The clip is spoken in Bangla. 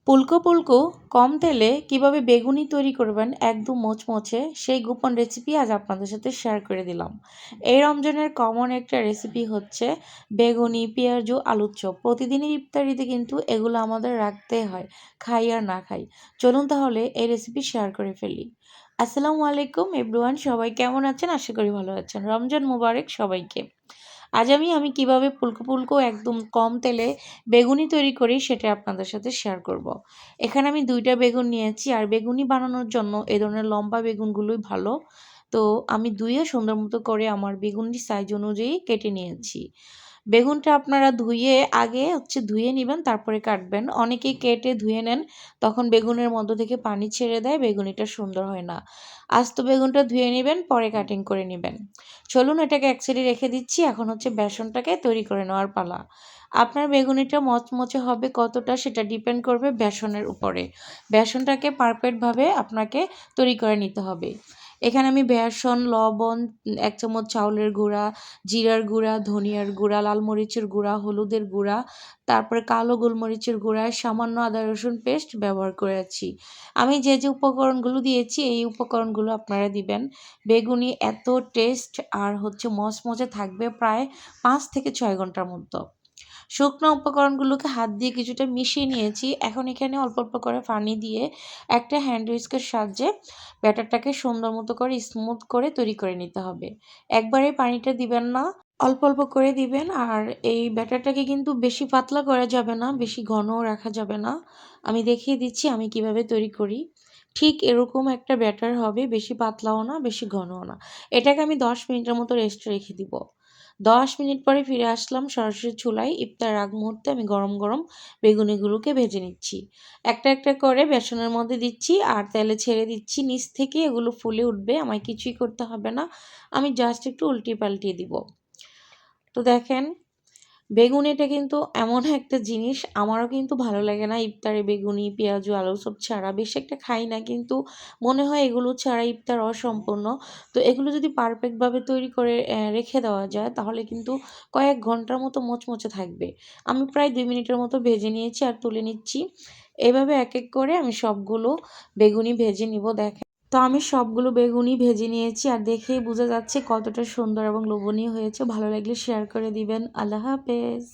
পুলকো পুলকো কম তেলে কিভাবে বেগুনি তৈরি করবেন একদম মোচমোচে সেই গোপন রেসিপি আজ আপনাদের সাথে শেয়ার করে দিলাম। এই রমজানের কমন একটা রেসিপি হচ্ছে বেগুনি, পেঁয়াজু, আলুর চপ। প্রতিদিনের ইফতারিতে কিন্তু এগুলো আমাদের রাখতে হয়, খাই আর না খাই। চলুন তাহলে এই রেসিপি শেয়ার করে ফেলি। আসসালামু আলাইকুম এভরিওয়ান, সবাই কেমন আছেন? আশা করি ভালো আছেন। রমজান মুবারক সবাইকে। আজ আমি কিভাবে পুলকো পুলকো একদম কম তেলে বেগুনি তৈরি করি সেটা আপনাদের সাথে শেয়ার করব। এখানে আমি ২টা বেগুন নিয়েছি আর বেগুনি বানানোর জন্য এই ধরনের লম্বা বেগুনগুলোই ভালো। তো আমি ধুয়ে সুন্দর মতো করে আমার বেগুনির সাইজ অনুযায়ী কেটে নিয়েছি। বেগুনটা আপনারা ধুয়ে নিবেন, তারপরে কাটবেন। অনেকেই কেটে ধুয়ে নেন, তখন বেগুনের মধ্য থেকে পানি ছেড়ে দেয়, বেগুনিটা সুন্দর হয় না। আস্ত বেগুনটা ধুয়ে নিবেন, পরে কাটিং করে নিবেন। চলুন এটাকে এক সাইডে রেখে দিচ্ছি। এখন হচ্ছে বেসনটাকে তৈরি করে নেওয়ার পালা। আপনার বেগুনিটা মচমচে হবে কতটা সেটা ডিপেন্ড করবে বেসনের উপরে। বেসনটাকে পারফেক্টভাবে আপনাকে তৈরি করে নিতে হবে। এখানে আমি বেসন, লবণ, ১ চামচ চাউলের গুঁড়া, জিরার গুঁড়া, ধনিয়ার গুঁড়া, লাল মরিচের গুঁড়া, হলুদের গুঁড়া, তারপরে কালো গোলমরিচের গুঁড়া, সামান্য আদা রসুন পেস্ট ব্যবহার করেছি। আমি যে উপকরণগুলো দিয়েছি এই উপকরণগুলো আপনারা দিবেন। বেগুনি এত টেস্ট আর হচ্ছে মচমচে থাকবে প্রায় ৫ থেকে ৬ ঘন্টার মতো। শুকনো উপকরণগুলোকে হাত দিয়ে কিছুটা মিশিয়ে নিয়েছি। এখন এখানে অল্প অল্প করে পানি দিয়ে একটা হ্যান্ড হুইস্কের সাহায্যে ব্যাটারটাকে সুন্দর মতো করে স্মুথ করে তৈরি করে নিতে হবে। একবারে পানিটা দিবেন না, অল্প অল্প করে দিবেন। আর এই ব্যাটারটাকে কিন্তু বেশি পাতলা করা যাবে না, বেশি ঘনও রাখা যাবে না। আমি দেখিয়ে দিচ্ছি আমি কিভাবে তৈরি করি। ঠিক এরকম একটা ব্যাটার হবে, বেশি পাতলাও না, বেশি ঘনও না। এটাকে আমি ১০ মিনিটের মতো রেস্টে রেখে দিব। ১০ মিনিট পরে ফিরে আসলাম সরাসরি চুলায়। ইফতারের আগ মুহূর্তে আমি গরম গরম বেগুনিগুলোকে ভেজে নিচ্ছি। একটা একটা করে বেসনের মধ্যে দিচ্ছি আর তেলে ছেড়ে দিচ্ছি। নিচ থেকে এগুলো ফুলে উঠবে, আমায় কিছুই করতে হবে না। আমি জাস্ট একটু উল্টিয়ে পাল্টিয়ে দিব। তো দেখেন, বেগুনিটা কিন্তু এমন একটা জিনিস, আমারও কিন্তু ভালো লাগে না ইফতারে বেগুনি, পেঁয়াজু, আলু সব ছাড়া। বেশি একটা খাই না, কিন্তু মনে হয় এগুলো ছাড়া ইফতার অসম্পূর্ণ। তো এগুলো যদি পারফেক্টভাবে তৈরি করে রেখে দেওয়া যায় তাহলে কিন্তু কয়েক ঘন্টার মতো মোচমোচে থাকবে। আমি প্রায় ২ মিনিটের মতো ভেজে নিয়েছি আর তুলে নিচ্ছি। এভাবে এক এক করে আমি সবগুলো বেগুনি ভেজে নিব। দেখেন, তো আমি সবগুলো বেগুনি ভেজে নিয়েছি আর দেখেই বোঝা যাচ্ছে কতটা সুন্দর এবং লোভনীয় হয়েছে। ভালো লাগলে শেয়ার করে দিবেন। আল্লাহ হাফেজ।